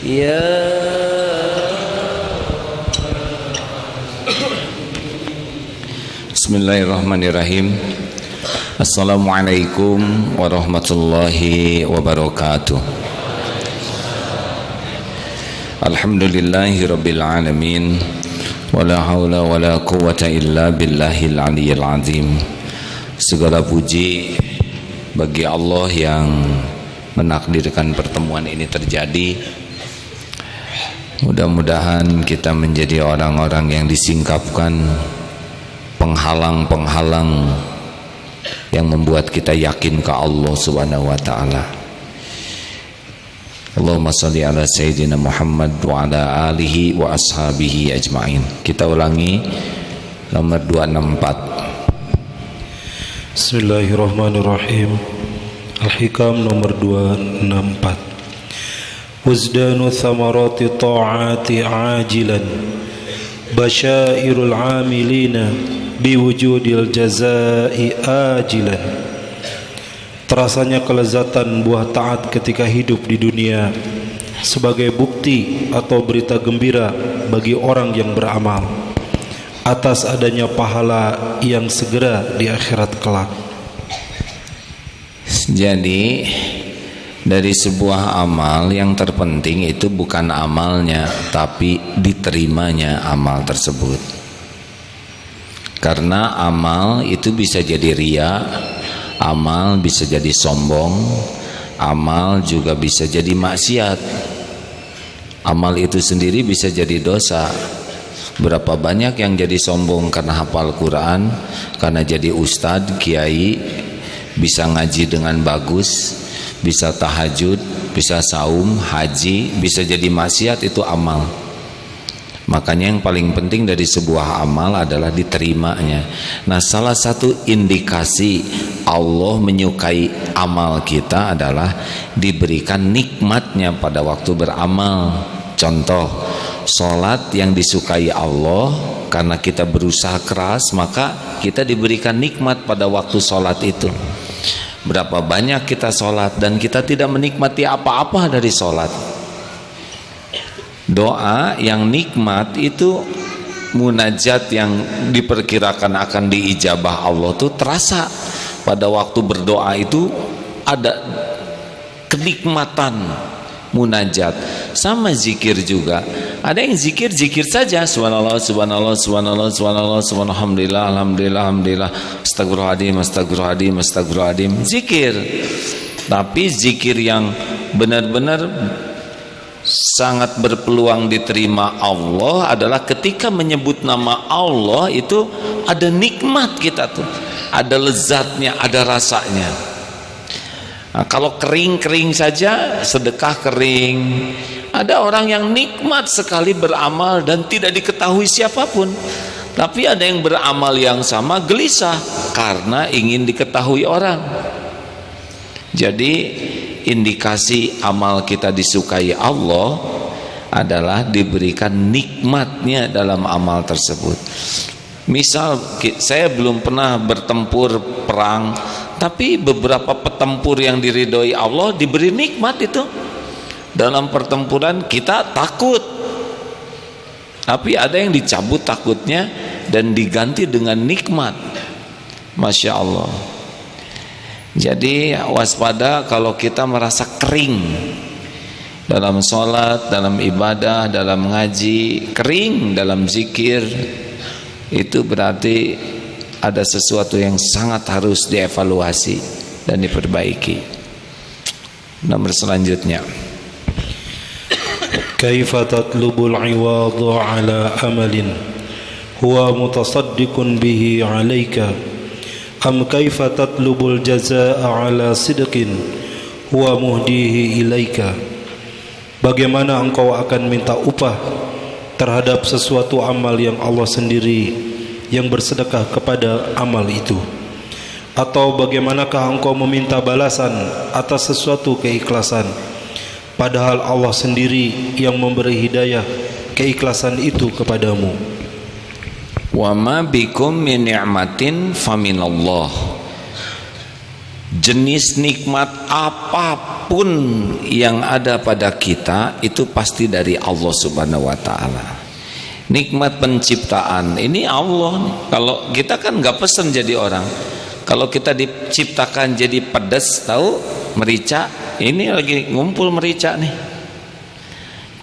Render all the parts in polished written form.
Ya Bismillahirrahmanirrahim. Assalamualaikum warahmatullahi wabarakatuh. Alhamdulillahi rabbil alamin. Wala haula wala quwwata illa billahil aliyyil azim. Segala puji bagi Allah yang menakdirkan pertemuan ini terjadi. Mudah-mudahan kita menjadi orang-orang yang disingkapkan penghalang-penghalang yang membuat kita yakin ke Allah Subhanahu wa taala. Allahumma shalli ala sayyidina Muhammad wa ala alihi wa ashabihi ajmain. Kita ulangi nomor 264. Bismillahirrahmanirrahim. Al-Hikam nomor 264. Wazdanu thamarati ta'ati ajilan basyairul amilina biwujudil jazai ajilan. Terasanya kelezatan buah taat ketika hidup di dunia sebagai bukti atau berita gembira bagi orang yang beramal atas adanya pahala yang segera di akhirat kelak. Jadi dari sebuah amal yang terpenting itu bukan amalnya, tapi diterimanya amal tersebut. Karena amal itu bisa jadi ria, amal bisa jadi sombong, amal juga bisa jadi maksiat. Amal itu sendiri bisa jadi dosa. Berapa banyak yang jadi sombong karena hafal Quran, karena jadi ustadz, kiai, bisa ngaji dengan bagus, bisa tahajud, bisa saum, haji, bisa jadi maksiat. Itu amal. Makanya yang paling penting dari sebuah amal adalah diterimanya. Nah, salah satu indikasi Allah menyukai amal kita adalah diberikan nikmatnya pada waktu beramal. Contoh, sholat yang disukai Allah karena kita berusaha keras, maka kita diberikan nikmat pada waktu sholat itu. Berapa banyak kita sholat dan kita tidak menikmati apa-apa dari sholat. Doa yang nikmat itu, munajat yang diperkirakan akan diijabah Allah itu terasa pada waktu berdoa. Itu ada kenikmatan munajat. Sama zikir juga. Ada yang zikir saja, subhanallah, subhanallah, subhanallah, subhanallah, subhanallah, alhamdulillah, alhamdulillah, alhamdulillah, astagfirullahaladzim, astagfirullahaladzim, astagfirullahaladzim, zikir. Tapi zikir yang benar-benar sangat berpeluang diterima Allah adalah ketika menyebut nama Allah itu ada nikmat kita tuh, ada lezatnya, ada rasanya. Nah, kalau kering-kering saja, sedekah kering. Ada orang yang nikmat sekali beramal dan tidak diketahui siapapun. Tapi ada yang beramal yang sama gelisah karena ingin diketahui orang. Jadi indikasi amal kita disukai Allah adalah diberikan nikmatnya dalam amal tersebut. Misal saya belum pernah bertempur perang, tapi beberapa petempur yang diridhoi Allah diberi nikmat itu. Dalam pertempuran kita takut, tapi ada yang dicabut takutnya dan diganti dengan nikmat. Masya Allah. Jadi waspada kalau kita merasa kering dalam sholat, dalam ibadah, dalam ngaji, kering dalam zikir, itu berarti ada sesuatu yang sangat harus dievaluasi dan diperbaiki. Nomor selanjutnya, Kaifa tatlubul iwadha ala amalin huwa mutasaddiqun bihi alayka am kaifa tatlubul jazaa ala sidqin huwa muhdihi ilaika. Bagaimana engkau akan minta upah terhadap sesuatu amal yang Allah sendiri yang bersedekah kepada amal itu? Atau bagaimanakah engkau meminta balasan atas sesuatu keikhlasan padahal Allah sendiri yang memberi hidayah keikhlasan itu kepadamu? Wa ma bikum min ni'matin faminallah. jenis nikmat apapun yang ada pada kita itu pasti dari Allah Subhanahu wa ta'ala. Nikmat penciptaan ini Allah nih. Kalau kita kan nggak pesen jadi orang. Kalau kita diciptakan jadi pedas, tahu merica, ini lagi ngumpul merica nih.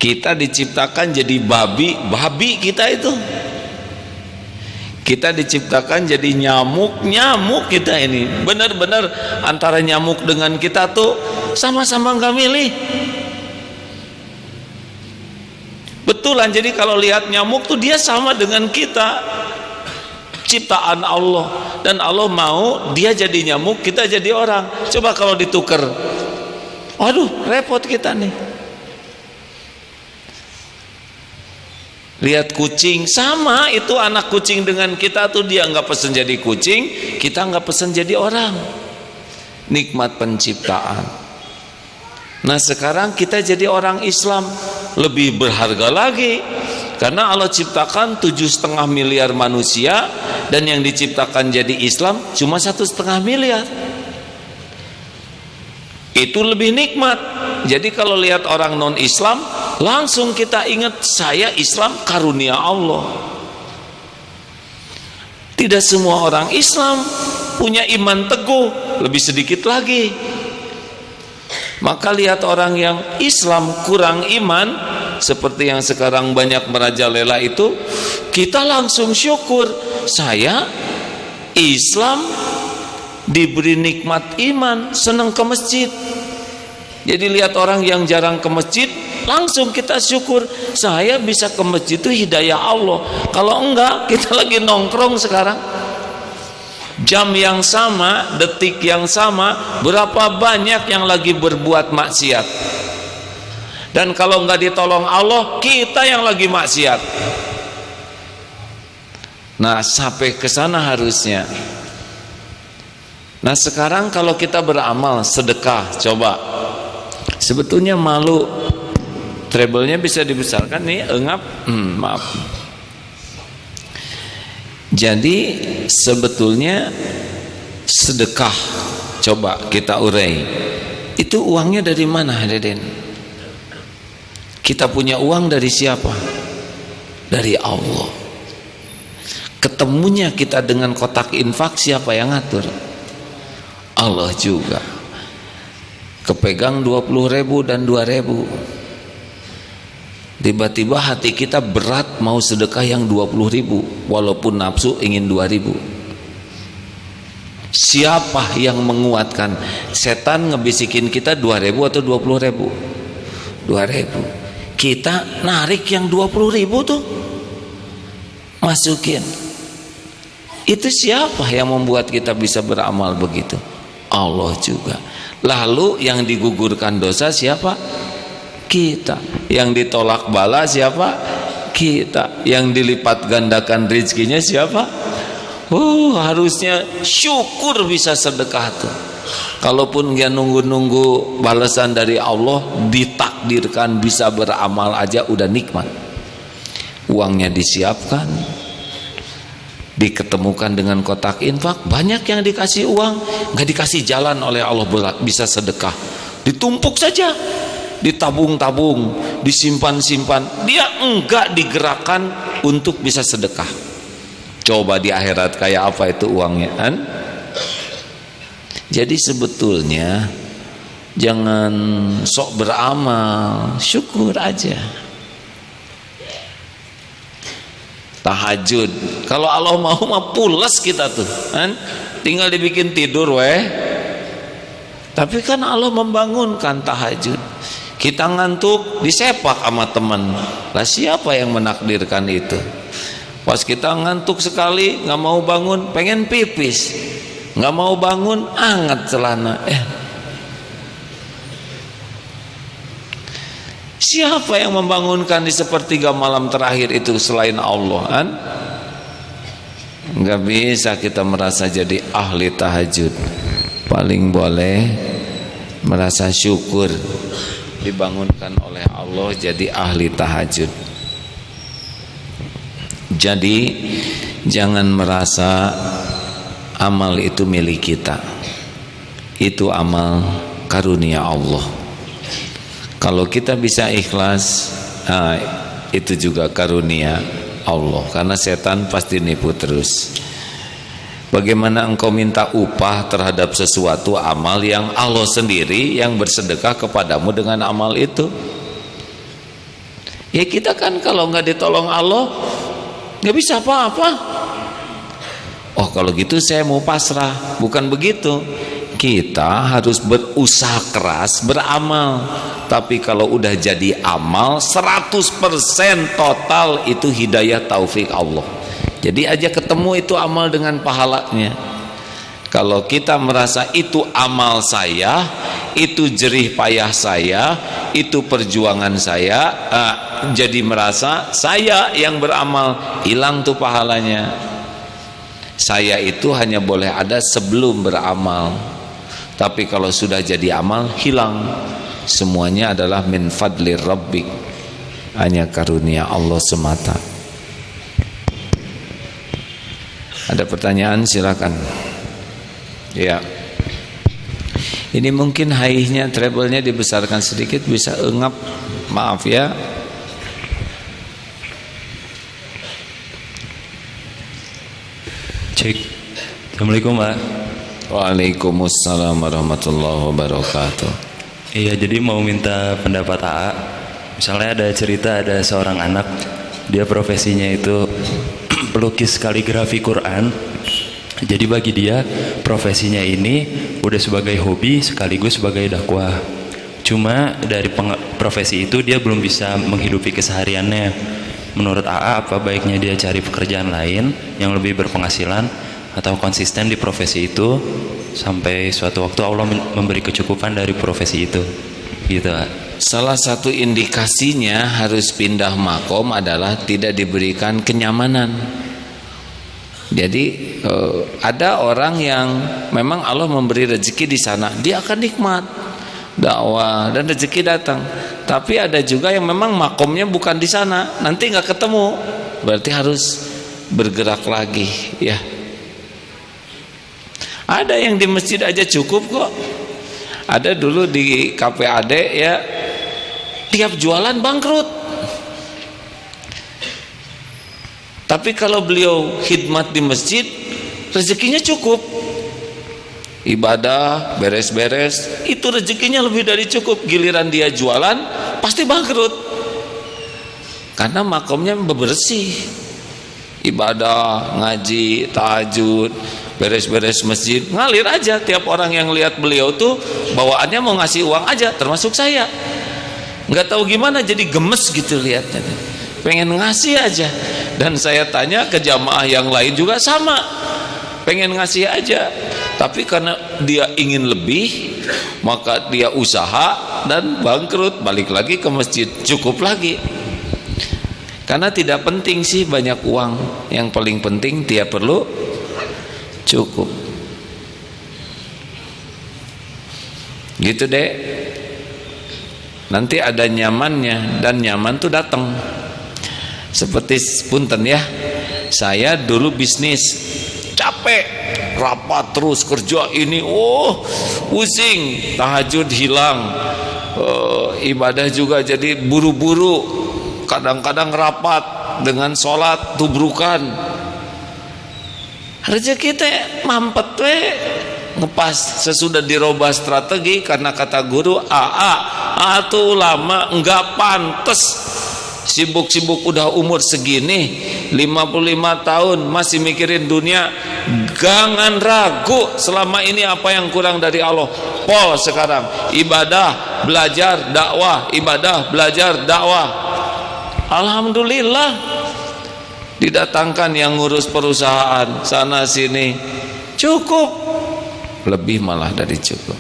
Kita diciptakan jadi babi kita itu. Kita diciptakan jadi nyamuk kita ini. Benar-benar antara nyamuk dengan kita tuh sama-sama nggak milih. Betulan, jadi kalau lihat nyamuk tuh dia sama dengan kita, ciptaan Allah, dan Allah mau dia jadi nyamuk, kita jadi orang. Coba kalau ditukar, waduh repot kita nih. Lihat kucing, sama itu anak kucing dengan kita tuh, dia nggak pesen jadi kucing, kita nggak pesen jadi orang. Nikmat penciptaan. Nah sekarang kita jadi orang Islam lebih berharga lagi, karena Allah ciptakan 7,5 miliar manusia, dan yang diciptakan jadi Islam cuma 1,5 miliar. Itu lebih nikmat. Jadi kalau lihat orang non Islam, langsung kita ingat, saya Islam karunia Allah. Tidak semua orang Islam punya iman teguh, lebih sedikit lagi. Maka lihat orang yang Islam kurang iman, seperti yang sekarang banyak merajalela itu, kita langsung syukur, saya Islam diberi nikmat iman, senang ke masjid. Jadi lihat orang yang jarang ke masjid, langsung kita syukur, saya bisa ke masjid itu hidayah Allah. Kalau enggak, kita lagi nongkrong sekarang, jam yang sama, detik yang sama, berapa banyak yang lagi berbuat maksiat. Dan kalau enggak ditolong Allah, kita yang lagi maksiat. Nah sampai ke sana harusnya. Nah sekarang kalau kita beramal sedekah, coba, sebetulnya malu, treble-nya bisa dibesarkan nih, engap, maaf. Jadi sebetulnya sedekah, coba kita urai, itu uangnya dari mana, Deden? Kita punya uang dari siapa? Dari Allah. Ketemunya kita dengan kotak infak, siapa yang ngatur? Allah juga. Kepegang 20.000 dan 2.000. Tiba-tiba hati kita berat mau sedekah yang 20.000, walaupun nafsu ingin 2.000. Siapa yang menguatkan? Setan ngebisikin kita 2.000 atau 20.000? 2.000. Kita narik yang 20.000 tuh, masukin. Itu siapa yang membuat kita bisa beramal begitu? Allah juga. Lalu yang digugurkan dosa siapa? Kita. Yang ditolak bala siapa? Kita. Yang dilipat gandakan rezekinya siapa? Harusnya syukur bisa sedekah tuh. Kalaupun dia nunggu-nunggu balasan dari Allah, ditakdirkan bisa beramal aja udah nikmat. Uangnya disiapkan, diketemukan dengan kotak infak, banyak yang dikasih uang, nggak dikasih jalan oleh Allah bisa sedekah, ditumpuk saja, ditabung-tabung, disimpan-simpan, dia enggak digerakkan untuk bisa sedekah. Coba di akhirat kayak apa itu uangnya, kan? Jadi sebetulnya jangan sok beramal, syukur aja. Tahajud, kalau Allah mau mah pulas kita tuh, kan? Tinggal dibikin tidur weh. Tapi kan Allah membangunkan tahajud. Kita ngantuk disepak sama teman. Lah siapa yang menakdirkan itu? Pas kita ngantuk sekali, nggak mau bangun, pengen pipis, nggak mau bangun, anget celana. Siapa yang membangunkan di sepertiga malam terakhir itu selain Allah, kan? Nggak bisa kita merasa jadi ahli tahajud. Paling boleh merasa syukur dibangunkan oleh Allah jadi ahli tahajud. Jadi jangan merasa amal itu milik kita. itu amal karunia Allah. Kalau kita bisa ikhlas, itu juga karunia Allah, karena setan pasti nipu terus. Bagaimana engkau minta upah terhadap sesuatu amal yang Allah sendiri yang bersedekah kepadamu dengan amal itu? Ya kita kan kalau nggak ditolong Allah nggak bisa apa-apa. Oh kalau gitu saya mau pasrah. Bukan begitu. Kita harus berusaha keras beramal. Tapi kalau udah jadi amal 100% total itu hidayah taufik Allah. Jadi aja ketemu itu amal dengan pahalanya. Kalau kita merasa itu amal saya, itu jerih payah saya, itu perjuangan saya, jadi merasa saya yang beramal, hilang tuh pahalanya. Saya itu hanya boleh ada sebelum beramal. Tapi kalau sudah jadi amal, hilang. Semuanya adalah min fadli rabbik, hanya karunia Allah semata. Ada pertanyaan, silakan. Ya. Ini mungkin haihnya, treble-nya dibesarkan sedikit, bisa engap. Maaf ya. Cek. Assalamualaikum, Pak. Waalaikumsalam warahmatullahi wabarakatuh. Iya, jadi mau minta pendapat AA. Misalnya ada cerita, ada seorang anak, dia profesinya itu pelukis kaligrafi Quran. Jadi bagi dia profesinya ini udah sebagai hobi sekaligus sebagai dakwah. Cuma dari profesi itu dia belum bisa menghidupi kesehariannya. Menurut AA, apa baiknya dia cari pekerjaan lain yang lebih berpenghasilan atau konsisten di profesi itu sampai suatu waktu Allah memberi kecukupan dari profesi itu, gitu, Pak. Salah satu indikasinya harus pindah makom adalah tidak diberikan kenyamanan. Jadi ada orang yang memang Allah memberi rezeki di sana, dia akan nikmat dakwah dan rezeki datang. Tapi ada juga yang memang makomnya bukan di sana, nanti nggak ketemu, berarti harus bergerak lagi, ya. Ada yang di masjid aja cukup kok. Ada dulu di KPAD ya, tiap jualan bangkrut. Tapi kalau beliau khidmat di masjid, rezekinya cukup. Ibadah, beres-beres, itu rezekinya lebih dari cukup. Giliran dia jualan, pasti bangkrut. Karena makomnya bebersih. Ibadah, ngaji, tahajud, beres-beres masjid, ngalir aja. Tiap orang yang lihat beliau tuh bawaannya mau ngasih uang aja, termasuk saya. Nggak tahu gimana jadi gemes gitu lihatnya, pengen ngasih aja. Dan saya tanya ke jamaah yang lain juga sama, pengen ngasih aja. Tapi karena dia ingin lebih, maka dia usaha dan bangkrut, balik lagi ke masjid, cukup lagi. Karena tidak penting sih banyak uang, yang paling penting dia perlu cukup. Gitu deh. Nanti ada nyamannya, dan nyaman tuh datang. Seperti punten ya, saya dulu bisnis capek, rapat terus kerja ini, pusing, tahajud hilang, ibadah juga jadi buru-buru, kadang-kadang rapat dengan sholat tubrukan. Rezeki teh mampet we ngepas sesudah dirubah strategi karena kata guru tuh ulama enggak pantes, sibuk-sibuk udah umur segini 55 tahun masih mikirin dunia. Jangan ragu, selama ini apa yang kurang dari Allah. Pol sekarang ibadah, belajar, dakwah, ibadah, belajar, dakwah. Alhamdulillah didatangkan yang ngurus perusahaan sana sini, cukup, lebih malah dari cukup.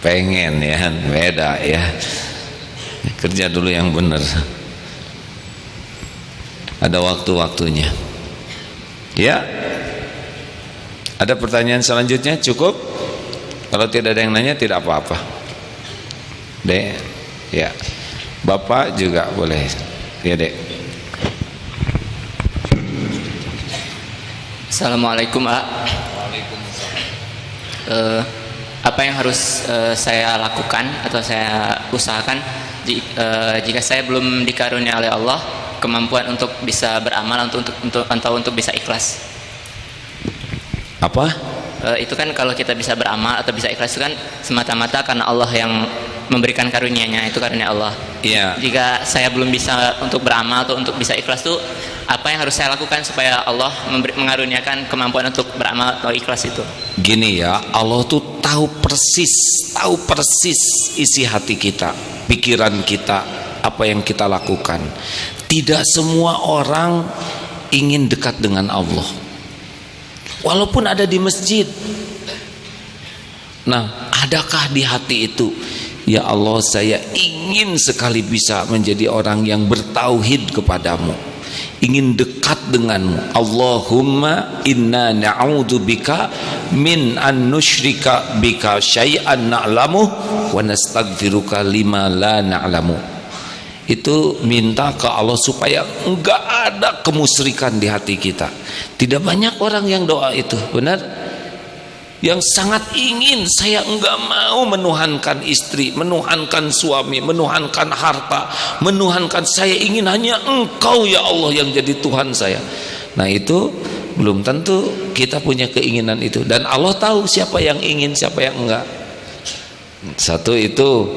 Pengen ya, beda ya, kerja dulu yang benar, ada waktu-waktunya ya. Ada pertanyaan selanjutnya? Cukup? Kalau tidak ada yang nanya tidak apa-apa dek ya. Bapak juga boleh ya dek. Assalamualaikum, Ak. Waalaikumsalam. apa yang harus saya lakukan atau saya usahakan jika saya belum dikarunia oleh Allah kemampuan untuk bisa beramal untuk bisa ikhlas. Apa? Itu kan kalau kita bisa beramal atau bisa ikhlas itu kan semata-mata karena Allah yang memberikan karunia-Nya, itu karunia Allah. Iya. Jika saya belum bisa untuk beramal atau untuk bisa ikhlas tuh apa yang harus saya lakukan supaya Allah mengaruniakan kemampuan untuk beramal atau ikhlas itu? Gini ya, Allah tuh tahu persis isi hati kita, pikiran kita, apa yang kita lakukan. Tidak semua orang ingin dekat dengan Allah, walaupun ada di masjid. Nah, adakah di hati itu, ya Allah, saya ingin sekali bisa menjadi orang yang bertauhid kepadamu, ingin dekat denganmu. Allahumma inna na'udzubika min an nusyrika bika syai'an na'lamu wa nastaghfiruka lima la na'lamu. Itu minta ke Allah supaya enggak ada kemusyrikan di hati kita. Tidak banyak orang yang doa itu, benar? Yang sangat ingin, saya enggak mau menuhankan istri, menuhankan suami, menuhankan harta, menuhankan, saya ingin hanya Engkau ya Allah yang jadi Tuhan saya. Nah itu belum tentu kita punya keinginan itu, dan Allah tahu siapa yang ingin, siapa yang enggak. Satu itu,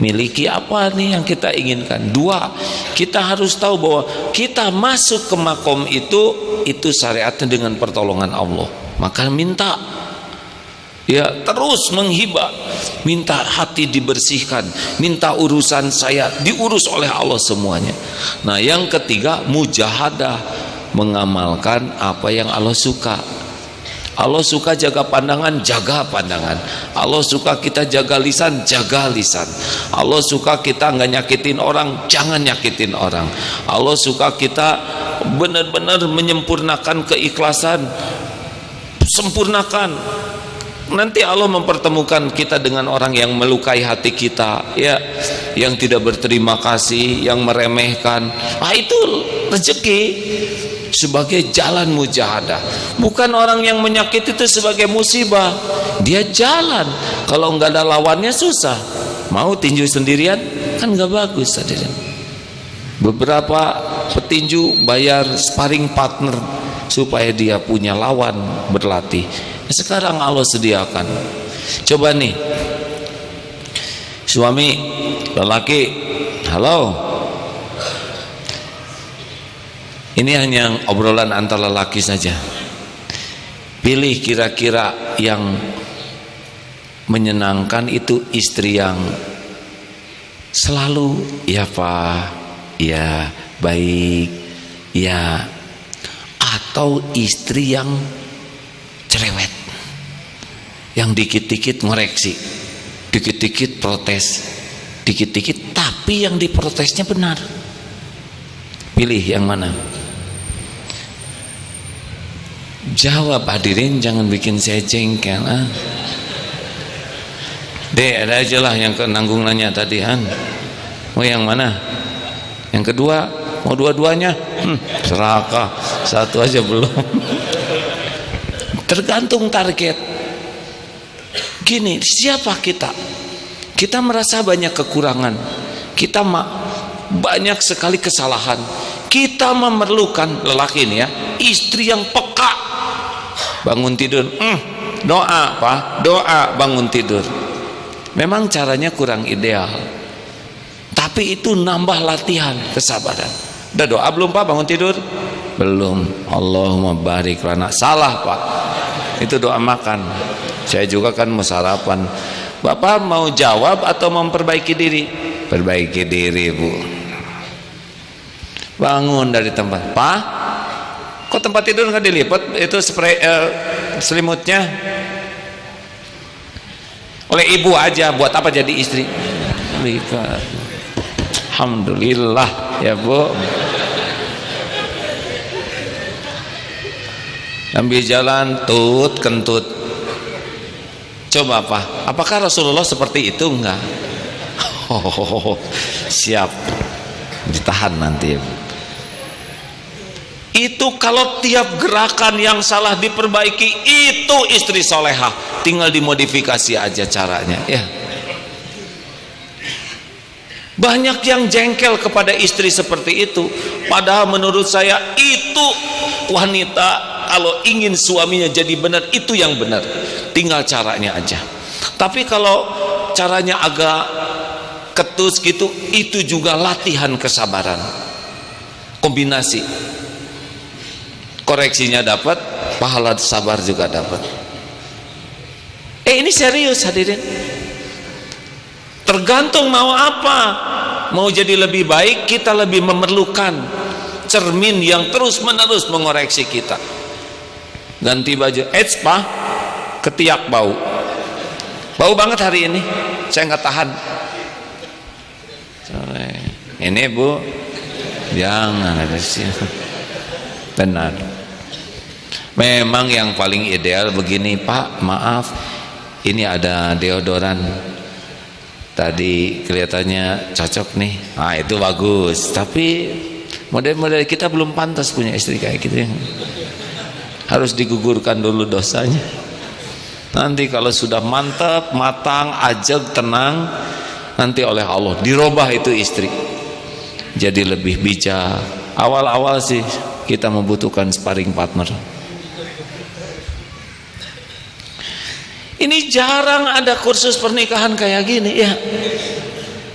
miliki apa nih yang kita inginkan. Dua, kita harus tahu bahwa kita masuk ke makom itu syariatnya dengan pertolongan Allah. Maka minta, ya terus menghibah, minta hati dibersihkan, minta urusan saya diurus oleh Allah semuanya. Nah yang ketiga, mujahadah, mengamalkan apa yang Allah suka. Allah suka jaga pandangan, jaga pandangan. Allah suka kita jaga lisan, jaga lisan. Allah suka kita nggak nyakitin orang, jangan nyakitin orang. Allah suka kita benar-benar menyempurnakan keikhlasan, sempurnakan. Nanti Allah mempertemukan kita dengan orang yang melukai hati kita, ya, yang tidak berterima kasih, yang meremehkan. Itu rezeki sebagai jalan mujahadah. Bukan orang yang menyakiti itu sebagai musibah. Dia jalan. Kalau nggak ada lawannya susah. Mau tinju sendirian kan nggak bagus. Beberapa petinju bayar sparring partner supaya dia punya lawan berlatih. Sekarang Allah sediakan. Coba nih, suami lelaki, halo. Ini hanya obrolan antar lelaki saja. Pilih kira-kira yang menyenangkan itu istri yang selalu ya Pak, ya baik, ya, atau istri yang cerewet, yang dikit-dikit ngoreksi, dikit-dikit protes, dikit-dikit tapi yang diprotesnya benar. Pilih yang mana? Jawab hadirin, jangan bikin saya jengkel. Ada aja lah yang nanggung nanya tadi. Mau yang mana? Yang kedua? Mau dua-duanya? Serakah, satu aja belum. Tergantung target. Gini, siapa kita? Kita merasa banyak kekurangan, kita banyak sekali kesalahan. Kita memerlukan, lelaki ini ya, istri yang peka. Bangun tidur, doa Pak, doa bangun tidur. Memang caranya kurang ideal, tapi itu nambah latihan kesabaran. Udah doa belum Pak bangun tidur? Belum. Allahumma barik lana. Salah Pak, itu doa makan. Saya juga kan mau sarapan. Bapak mau jawab atau memperbaiki diri? Perbaiki diri Bu. Bangun dari tempat. Pak, kok tempat tidur nggak dilipat? Itu spray selimutnya oleh ibu aja. Buat apa jadi istri? Lipat. Alhamdulillah ya Bu. Ambil jalan tut kentut. Coba apa? Apakah Rasulullah seperti itu? Enggak. Siap. Ditahan nanti ya Bu. Itu kalau tiap gerakan yang salah diperbaiki, itu istri solehah. tinggal dimodifikasi aja caranya ya. Banyak yang jengkel kepada istri seperti itu, padahal menurut saya itu wanita kalau ingin suaminya jadi benar, itu yang benar, tinggal caranya aja. Tapi kalau caranya agak ketus gitu, itu juga latihan kesabaran, kombinasi, koreksinya dapat, pahala sabar juga dapat. Ini serius hadirin. Tergantung mau apa. Mau jadi lebih baik, kita lebih memerlukan cermin yang terus menerus mengoreksi kita. Ganti baju, pak, ketiak bau banget hari ini, saya nggak tahan. Ini bu, jangan ada sih. Benar. Memang yang paling ideal begini, Pak, maaf, ini ada deodoran tadi kelihatannya cocok nih, nah itu bagus, tapi model-model kita belum pantas punya istri kayak gitu ya. Harus digugurkan dulu dosanya. Nanti kalau sudah mantap, matang, ajab, tenang, nanti oleh Allah dirubah itu istri jadi lebih bijak. Awal-awal sih kita membutuhkan sparring partner. Ini jarang ada kursus pernikahan kayak gini ya.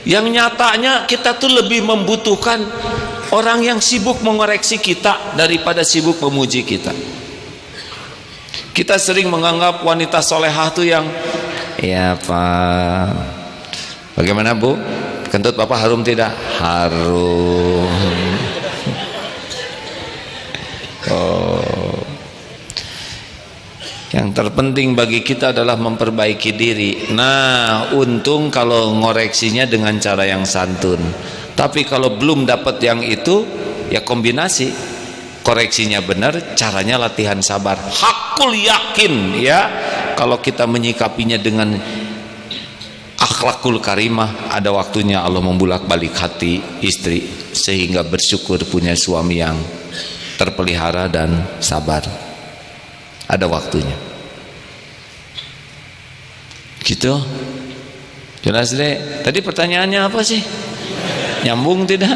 Yang nyatanya kita tuh lebih membutuhkan orang yang sibuk mengoreksi kita daripada sibuk memuji kita. Kita sering menganggap wanita solehah tuh yang, ya Pak, bagaimana Bu? Kentut Bapak harum tidak? Harum. Oh. Yang terpenting bagi kita adalah memperbaiki diri. Nah, untung kalau ngoreksinya dengan cara yang santun. Tapi kalau belum dapat yang itu, ya kombinasi. Koreksinya benar, caranya latihan sabar. Hakul yakin ya, kalau kita menyikapinya dengan akhlakul karimah, ada waktunya Allah membulak-balik hati istri sehingga bersyukur punya suami yang terpelihara dan sabar. Ada waktunya gitu. Jelas deh. Tadi pertanyaannya apa sih? Nyambung tidak?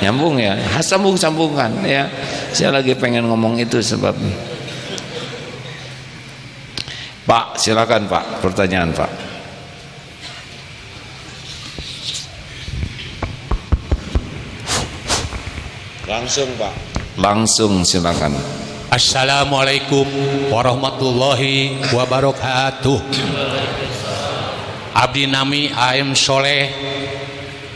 Nyambung ya, sambungkan ya. Saya lagi pengen ngomong itu sebab. Pak, silakan Pak, pertanyaan Pak. Langsung Pak. Langsung silakan. Assalamualaikum warahmatullahi wabarakatuh. Abdi nami A.M. Soleh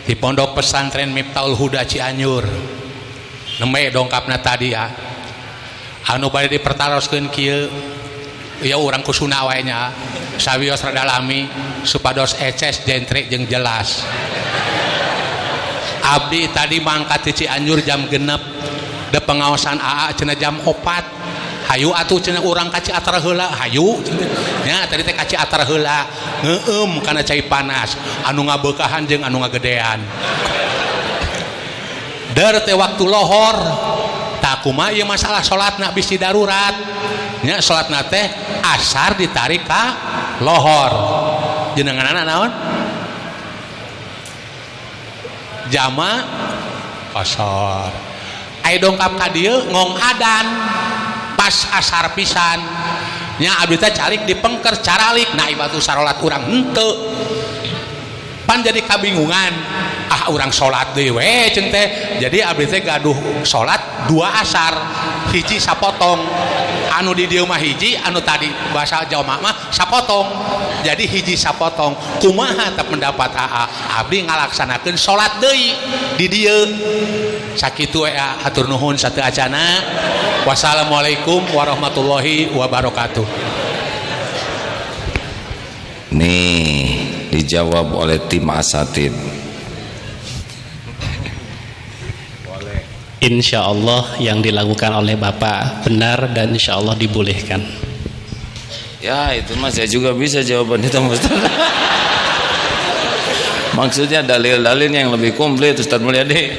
di Pondok Pesantren Miftahul Huda Cianjur. Neme dongkapna tadi ya. Anu bade dipertaroskeun kieu ya urang kusuna wae nya. Sawios rada lami supados eces jentre jeung jelas. Abdi tadi mangkat di Cianjur jam 6. Da pengawasan AA cenah jam 4. Hayu atuh cenah urang ka Ciater heula, hayu nya tadi teh ka Ciater heula ngeueum kana cai panas anu ngabeukahan jeung anu ngagedean. Dar teh waktu lohor tak kumaha ieu masalah salatna bisi darurat nya, salatna teh asar ditarik ka lohor. Jenenganna naon? Jama asar. Ai dongkap ka dieu ngong adan pas asar pisan nya abdi teh calik dipengker caralik na ibatu sarolat urang henteu. Pan jadi kabingungan, urang salat deui we ceung teh. Jadi abdi teh gaduh salat 2 asar, hiji sapotong. Anu di dieu mah hiji, anu tadi bahasa Jawa mah sapotong. Jadi hiji sapotong. Kumaha teh pendapat AA? Abdi ngalaksanakeun salat deui di dieu. Sakitu ya, hatur nuhun sateu acana. Wassalamualaikum warahmatullahi wabarakatuh. Nih dijawab oleh tim asatid. Insya Allah yang dilakukan oleh Bapak benar dan insya Allah dibolehkan. Ya itu mas, saya juga bisa jawaban itu Ustaz. Maksudnya dalil-dalil yang lebih komplit Ustaz Mulyadi.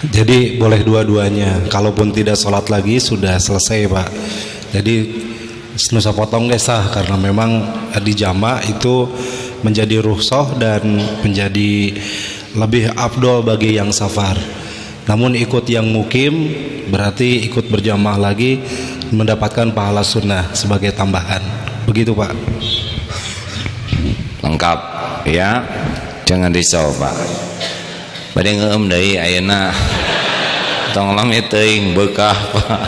Jadi boleh dua-duanya. Kalaupun tidak sholat lagi sudah selesai Pak. Jadi Nusa potong gesah karena memang di jama itu menjadi rukhsah dan menjadi lebih afdol bagi yang safar. Namun ikut yang mukim berarti ikut berjamaah lagi mendapatkan pahala sunnah sebagai tambahan. Begitu Pak. Lengkap ya, jangan risau Pak. Bade ngeum deui ayeuna tong lami teuing bekah Pak.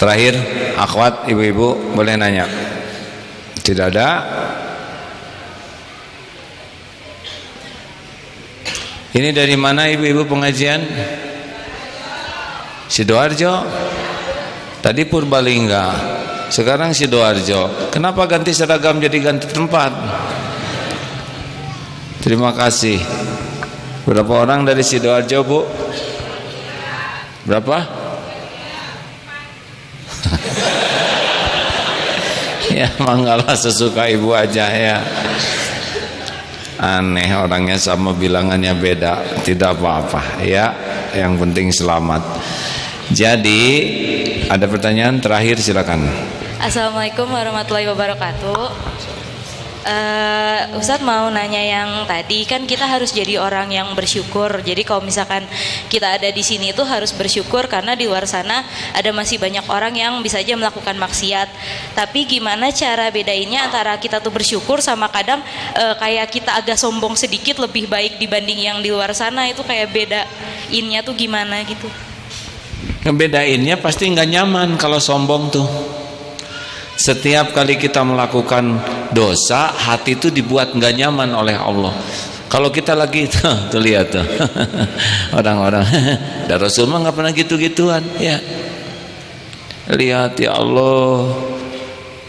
Terakhir, akhwat, ibu-ibu boleh nanya. Tidak ada? Ini dari mana ibu-ibu pengajian? Sidoarjo. Tadi Purbalingga, sekarang Sidoarjo. Kenapa ganti seragam jadi ganti tempat? Terima kasih. Berapa orang dari Sidoarjo, Bu? Berapa? Ya manggalah sesuka ibu aja ya. Aneh orangnya sama bilangannya beda, tidak apa-apa ya, yang penting selamat. Jadi ada pertanyaan terakhir, silakan. Assalamualaikum warahmatullahi wabarakatuh. Ustadz mau nanya yang tadi, kan kita harus jadi orang yang bersyukur. Jadi kalau misalkan kita ada di sini itu harus bersyukur karena di luar sana ada masih banyak orang yang bisa aja melakukan maksiat. Tapi gimana cara bedainnya antara kita tuh bersyukur sama kadang kayak kita agak sombong sedikit lebih baik dibanding yang di luar sana, itu kayak bedainnya tuh gimana gitu? Ngebedainnya pasti nggak nyaman kalau sombong tuh. Setiap kali kita melakukan dosa, hati itu dibuat nggak nyaman oleh Allah. Kalau kita lagi tuh lihat tuh orang-orang, dan Rasul mah nggak pernah gitu-gituan ya. Lihat ya Allah,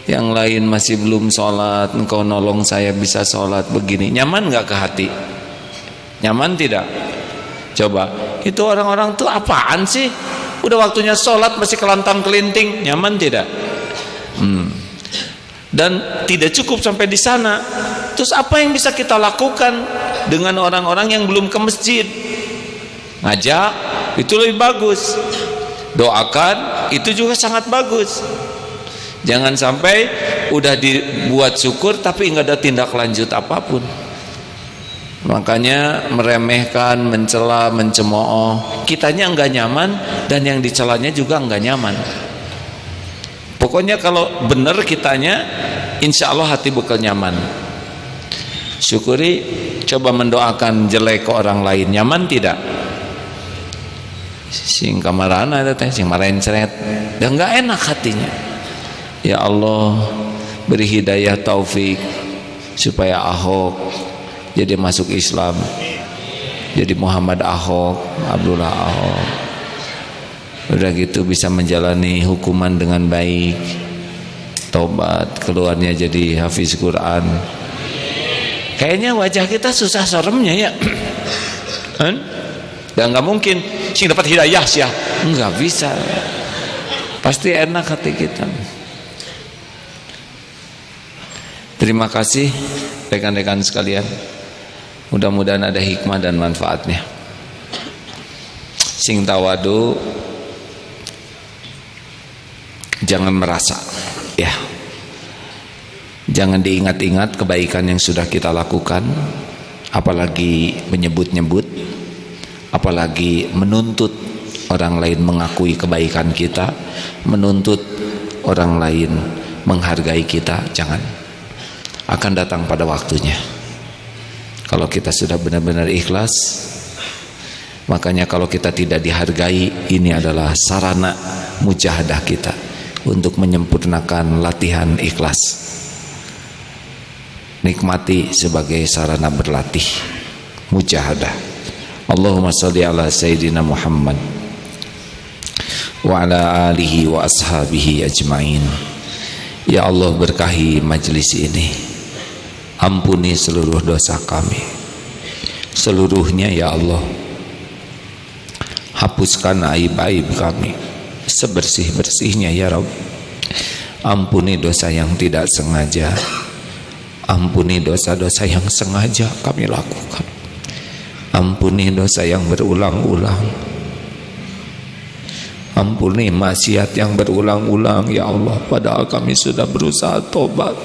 yang lain masih belum sholat, engkau nolong saya bisa sholat begini. Nyaman nggak ke hati? Nyaman tidak? Coba, itu orang-orang tuh apaan sih? Udah waktunya sholat masih kelantang kelinting, nyaman tidak? Dan tidak cukup sampai di sana. Terus apa yang bisa kita lakukan dengan orang-orang yang belum ke masjid? Ngajak, itu lebih bagus. Doakan, itu juga sangat bagus. Jangan sampai udah dibuat syukur tapi nggak ada tindak lanjut apapun. Makanya meremehkan, mencela, mencemooh, kitanya nggak nyaman dan yang dicelanya juga nggak nyaman. Pokoknya kalau benar kitanya, insya Allah hati bakal nyaman. Syukuri, coba mendoakan jelek ke orang lain, nyaman tidak? Sing kamarana teh, sing marahin ceret, dan nggak enak hatinya. Ya Allah, beri hidayah taufik supaya Ahok jadi masuk Islam, jadi Muhammad Ahok, Abdullah Ahok. Udah gitu bisa menjalani hukuman dengan baik, tobat, keluarnya jadi hafiz Quran. Kayaknya wajah kita susah seremnya ya. Dan nggak mungkin sih dapat hidayah sih ya, nggak bisa. Pasti enak hati kita. Terima kasih rekan-rekan sekalian. Mudah-mudahan ada hikmah dan manfaatnya. Sing tawadu, jangan merasa ya, jangan diingat-ingat kebaikan yang sudah kita lakukan, apalagi menyebut-nyebut, apalagi menuntut orang lain mengakui kebaikan kita, menuntut orang lain menghargai kita. Jangan, akan datang pada waktunya kalau kita sudah benar-benar ikhlas. Makanya kalau kita tidak dihargai, ini adalah sarana mujahadah kita untuk menyempurnakan latihan ikhlas. Nikmati sebagai sarana berlatih mujahadah. Allahumma sholli ala sayyidina Muhammad wa ala alihi wa ashabihi ajmain. Ya Allah, berkahi majlis ini, ampuni seluruh dosa kami seluruhnya ya Allah. Hapuskan aib-aib kami sebersih-bersihnya ya Rabb. Ampuni dosa yang tidak sengaja, ampuni dosa-dosa yang sengaja kami lakukan, ampuni dosa yang berulang-ulang. Ampuni maksiat yang berulang-ulang ya Allah, padahal kami sudah berusaha tobat.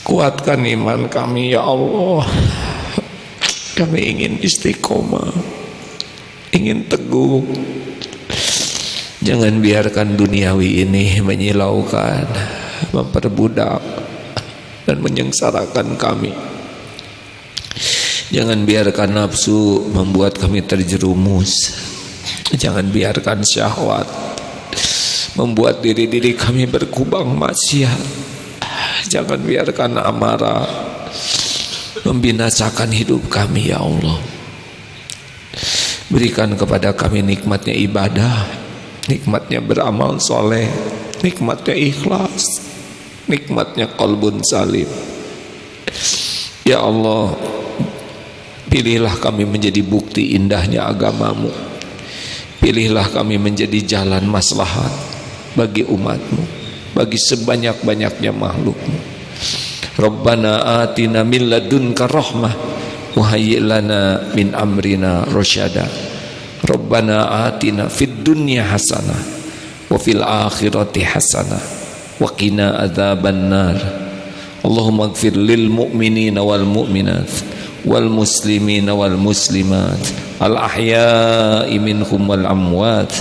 Kuatkan iman kami ya Allah. Kami ingin istiqomah, ingin teguh. Jangan biarkan duniawi ini menyilaukan, memperbudak dan menyengsarakan kami. Jangan biarkan nafsu membuat kami terjerumus. Jangan biarkan syahwat membuat diri-diri kami berkubang maksiat. Jangan biarkan amarah membinasakan hidup kami ya Allah. Berikan kepada kami nikmatnya ibadah, nikmatnya beramal soleh, nikmatnya ikhlas, nikmatnya qalbun salim. Ya Allah, pilihlah kami menjadi bukti indahnya agamamu. Pilihlah kami menjadi jalan maslahat bagi umatmu, bagi sebanyak-banyaknya makhlukmu. Rabbana atina min ladunka rahmah wa hayyi' lana min amrina rasyada. Rabbana atina fid dunya hasanah wa fil akhirati hasanah wa qina adzabannar. Allahumma ighfir lil mu'minina wal mu'minat wal muslimina wal muslimat al ahya'i minhum wal amwat.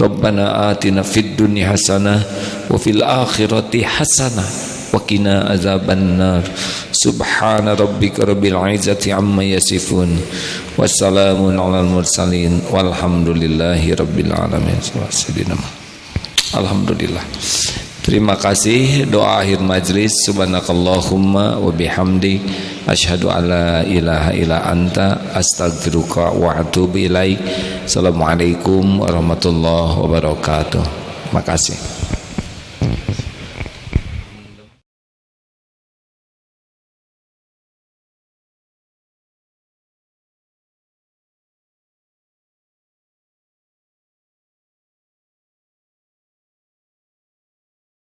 Rabbana atina fid dunya hasanah wa fil akhirati hasanah wa qina adzabannar. Subhana rabbika rabbil izzati amma yasifun wassalamun alal mursalin walhamdulillahi rabbil alamin. Alhamdulillah. Terima kasih. Doa akhir majlis. Subhanakallahumma wa bihamdik asyhadu alla ilaha illa anta astaghfiruka wa atubu ilaik. Assalamualaikum warahmatullahi wabarakatuh. Makasih.